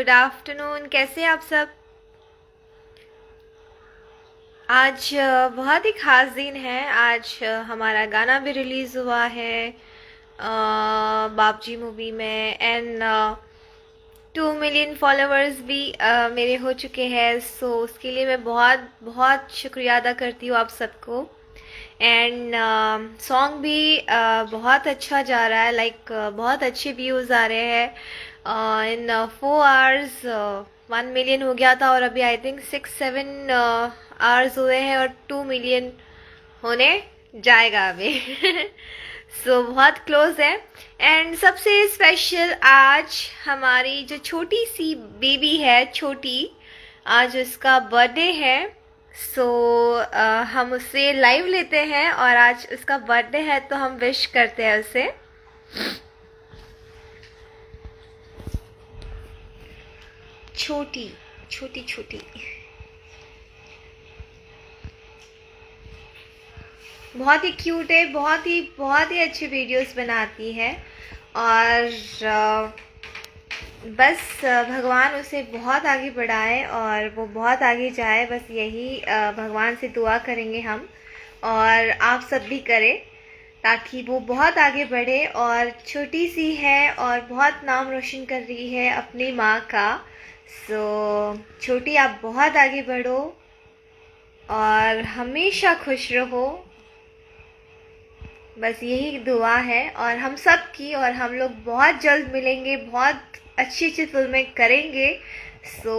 Good afternoon. कैसे हैं आप सब? आज बहुत ही ख़ास दिन है। आज हमारा गाना भी रिलीज़ हुआ है बाबजी मूवी में। एंड 2 मिलियन फॉलोअर्स भी मेरे हो चुके हैं। सो उसके लिए मैं बहुत बहुत शुक्रिया अदा करती हूँ आप सबको। एंड सॉन्ग भी बहुत अच्छा जा रहा है। लाइक बहुत अच्छे व्यूज़ आ रहे हैं। इन 4 आवर्स 1 मिलियन हो गया था और अभी आई थिंक 6-7 आवर्स हुए हैं और 2 मिलियन होने जाएगा अभी। सो बहुत क्लोज है। एंड सबसे स्पेशल आज हमारी जो छोटी सी बेबी है, छोटी, आज उसका बर्थडे है। सो हम उससे लाइव लेते हैं और आज उसका बर्थडे है तो हम विश करते हैं उसे। छोटी छोटी छोटी बहुत ही क्यूट है, बहुत ही अच्छी वीडियोस बनाती है। और बस भगवान उसे बहुत आगे बढ़ाए और वो बहुत आगे जाए, बस यही भगवान से दुआ करेंगे हम और आप सब भी करें ताकि वो बहुत आगे बढ़े। और छोटी सी है और बहुत नाम रोशन कर रही है अपनी माँ का। सो छोटी, आप बहुत आगे बढ़ो और हमेशा खुश रहो, बस यही दुआ है और हम सब की। और हम लोग बहुत जल्द मिलेंगे, बहुत अच्छी अच्छी फिल्में करेंगे। सो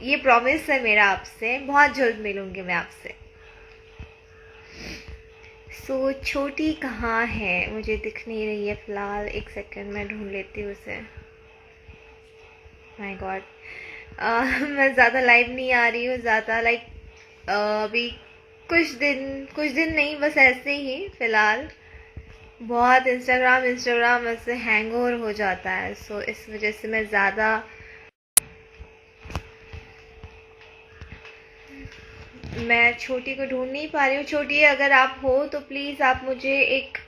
ये प्रॉमिस है मेरा आपसे, बहुत जल्द मिलूंगी मैं आपसे। सो छोटी कहाँ है? मुझे दिख नहीं रही है फिलहाल। एक सेकंड, मैं ढूंढ लेती हूँ उसे। माय गॉड, मैं ज़्यादा लाइव नहीं आ रही हूँ ज़्यादा। लाइक अभी कुछ दिन नहीं, बस ऐसे ही फिलहाल। बहुत इंस्टाग्राम ऐसे हैंग ओवर हो जाता है। सो इस वजह से मैं ज़्यादा मैं छोटी को ढूंढ नहीं पा रही हूँ। छोटी, अगर आप हो तो प्लीज़ आप मुझे एक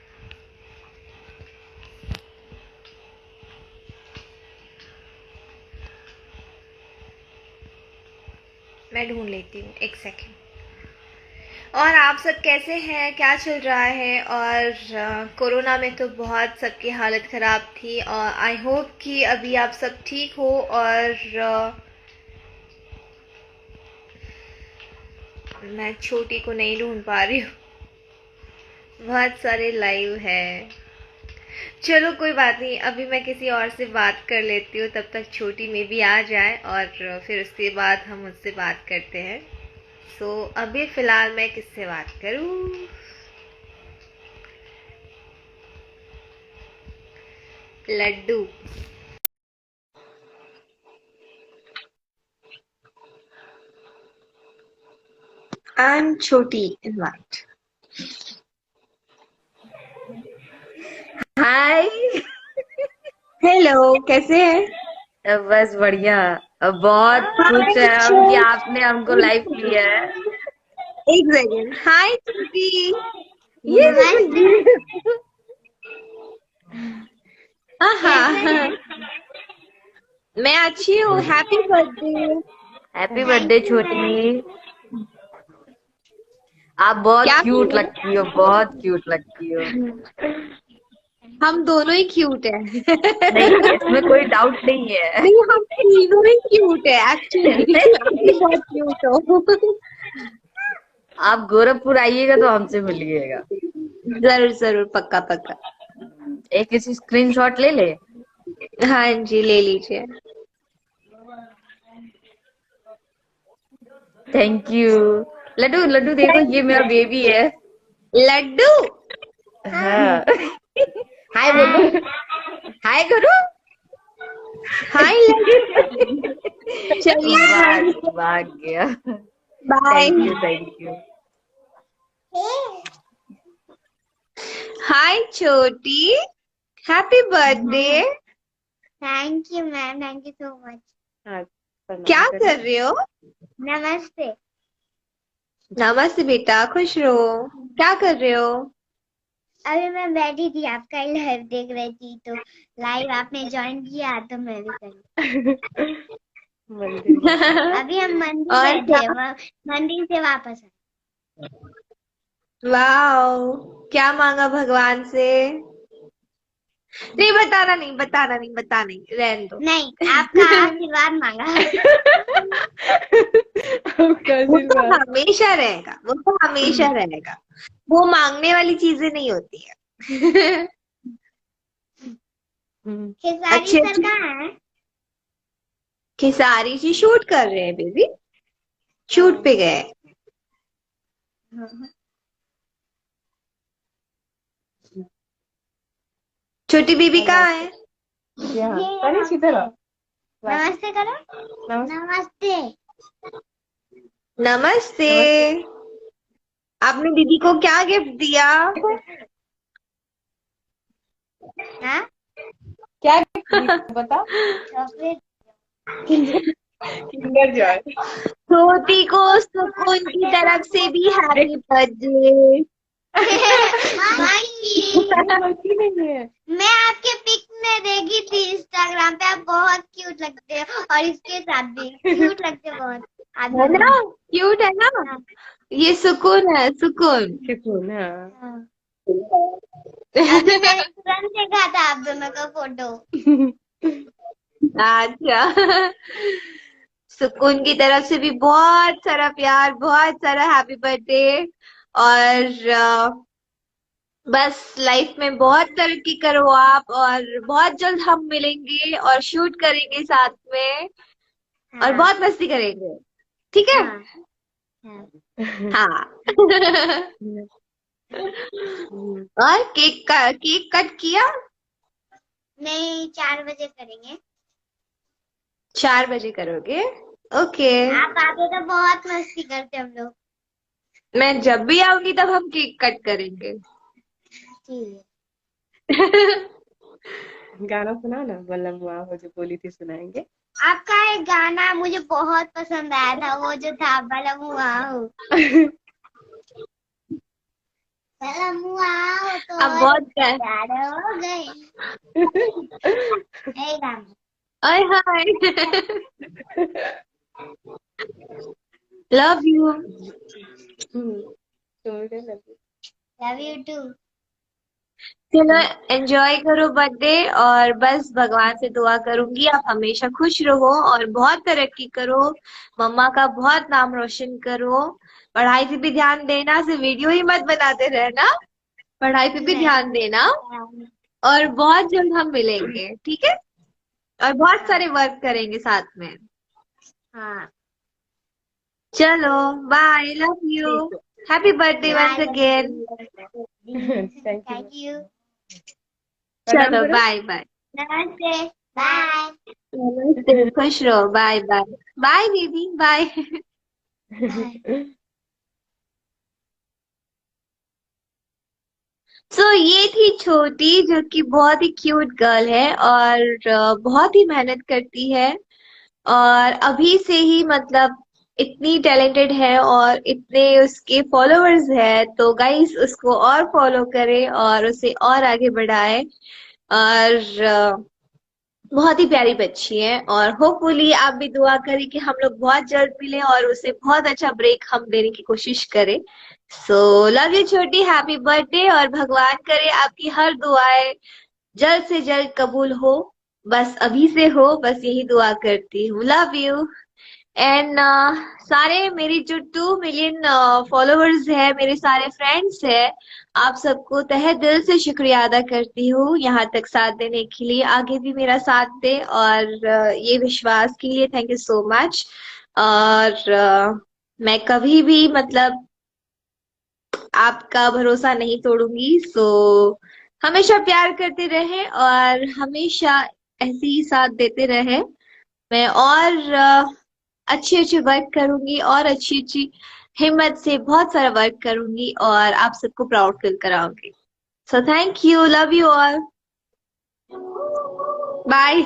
मैं ढूंढ लेती हूँ, एक सेकेंड। और आप सब कैसे हैं? क्या चल रहा है? और कोरोना में तो बहुत सबकी हालत ख़राब थी और आई होप कि अभी आप सब ठीक हो। और मैं छोटी को नहीं ढूंढ पा रही हूँ, बहुत सारे लाइव है। चलो कोई बात नहीं, अभी मैं किसी और से बात कर लेती हूँ, तब तक छोटी में भी आ जाए और फिर उसके बाद हम उससे बात करते हैं। सो अभी फ़िलहाल मैं किससे बात करूँ? लड्डू। I'm छोटी इनवाइट। हाय। हेलो, कैसे हैं? बस बढ़िया। बहुत खुश हाय है हम कि आपने हमको लाइव किया है। एक सेकेंड। हाय छोटी। ये देखो नमस्ते। ये। कैसे हाँ, हैं? मैं अच्छी हूँ। Happy birthday. Happy thank birthday you ma'am. छोटी। आप बहुत क्या कर क्यूट रहे लगती हो, बहुत क्यूट लगती हो। हैं? हम दोनों ही क्यूट हैं। नहीं, इसमें कोई डाउट नहीं है। नहीं, हम तीनों ही क्यूट है एक्चुअली। आप भी नहीं, बहुत क्यूट हो। आप गोरखपुर आइएगा तो हमसे मिलिएगा। जरूर जरूर, पक्का पक्का। एक इसी स्क्रीनशॉट ले ले। हाँ जी, ले लीजिए। Thank you. लड्डू लड्डू देखो, ये मेरा बेबी है। लड्डू। हाय। हाँ। हाय बोलो। हाय। हाय करो। हाय लड्डू। चलिए भाग हम भाग गया। Bye. Thank you, thank you. Hi छोटी, happy birthday. Thank you ma'am, thank you so much. हाँ, क्या प्रणाम करो। कर रहे हो? नमस्ते। नमस्ते बेटा, खुश रहो। क्या कर रहे हो? अभी मैं बैठी थी, आपका ही लाइव देख रही थी, तो लाइव आपने ज्वाइन किया तो मैं भी करी। मंदिर गए। अभी हम मंदिर और गए क्या? थे, मंदिर से वापस आए। वाओ, क्या मांगा भगवान से? नहीं बताना, नहीं बताना, नहीं बताना, नहीं, रहने दो। नहीं, आपका आशीर्वाद मांगा। आपका वो तो आशीर्वाद। हमेशा रहेगा, वो तो हमेशा रहेगा। वो मांगने वाली चीजें नहीं होती है। खेसारी अच्छी सर अच्छी कहाँ है? खेसारी जी शूट कर रहे हैं बेबी, शूट पे गए। छोटी बीबी कहाँ है? यहाँ ये तनिष इधर आओ। नमस्ते करो। नमस्ते। नमस्ते। नमस्ते। नमस्ते। आपने दीदी को क्या गिफ्ट दिया? हाँ, क्या बता। चॉकलेट। Kinder Joy. छोटी को सुकून की तरफ से भी हैप्पी बर्थडे। बच्ची नहीं है। मैं आपके पिक में देखी थी इंस्टाग्राम पे, आप बहुत क्यूट लगते हो, और इसके साथ भी क्यूट लगते हो बहुत। आप है दोनों। ना, क्यूट है ना? ये सुकून है, सुकून। सुकून। हाँ। हाँ। अभी मैंने तुरंत देखा था आप दोनों का फोटो। अच्छा। सुकून की तरफ से भी बहुत सारा प्यार, बहुत सारा हैप्पी बर्थडे। और बस लाइफ में बहुत तरक्की करो आप, और बहुत जल्द हम मिलेंगे और शूट करेंगे साथ में, और हाँ, बहुत मस्ती करेंगे, ठीक है? हाँ, हाँ। हाँ। और केक कट किया? नहीं, 4 बजे करेंगे। 4 बजे करोगे? ओके। आप आते तो बहुत मस्ती करते हम लोग। मैं जब भी आऊंगी तब हम केक कट करेंगे। ठीक है। गाना सुना ना, बल्लम हुआ हो जो बोली थी, सुनाएंगे। आपका एक गाना मुझे बहुत पसंद आया था, वो जो था बलम हुआ हो। बलम हुआ हो तो अब बहुत है। प्यार हो गए। एक गाना। आय हाय। Love you. Love you too. चलो, एंजॉय करो बर्थडे, और बस भगवान से दुआ करूंगी आप हमेशा खुश रहो और बहुत तरक्की करो, मम्मा का बहुत नाम रोशन करो। पढ़ाई पे भी ध्यान देना, सिर्फ वीडियो ही मत बनाते रहना, पढ़ाई पे भी ध्यान देना। और बहुत जल्द हम मिलेंगे, ठीक है? और बहुत सारे वर्क करेंगे साथ में। हाँ। चलो, बाय, लव यू, ठीक happy birthday once again. Thank you. प्रणाम चलो, करो। Bye bye. नमस्ते। बाय। नमस्ते, खुश रहो, बाय बाय। बाय दीदी, बाय। ये थी छोटी, जो कि बहुत ही क्यूट गर्ल है, और बहुत ही मेहनत करती है, और अभी से ही मतलब इतनी टैलेंटेड है, और इतने उसके फॉलोअर्स है, तो गाइस उसको और फॉलो करें और उसे और आगे बढ़ाए। और बहुत ही प्यारी बच्ची है, और होपफुली आप भी दुआ करें कि हम लोग बहुत जल्द मिले और उसे बहुत अच्छा ब्रेक हम देने की कोशिश करें। सो लव यू छोटी, हैप्पी बर्थडे, और भगवान करे आपकी हर दुआएं जल्द से जल्द कबूल हो, बस अभी से हो, बस यही दुआ करती हूँ। Love you. एंड सारे मेरी जो 2 मिलियन फॉलोअर्स है, मेरे सारे फ्रेंड्स है, आप सबको तहे दिल से शुक्रिया अदा करती हूँ यहाँ तक साथ देने के लिए, आगे भी मेरा साथ दे, और ये विश्वास के लिए थैंक यू सो मच। और मैं कभी भी मतलब आपका भरोसा नहीं तोड़ूंगी। सो हमेशा प्यार करते रहे और हमेशा ऐसे ही साथ देते रहे। मैं और अच्छे अच्छे वर्क करूंगी, और अच्छी अच्छी हिम्मत से बहुत सारा वर्क करूंगी, और आप सबको प्राउड फील कराऊंगी। So thank you, love you all, bye.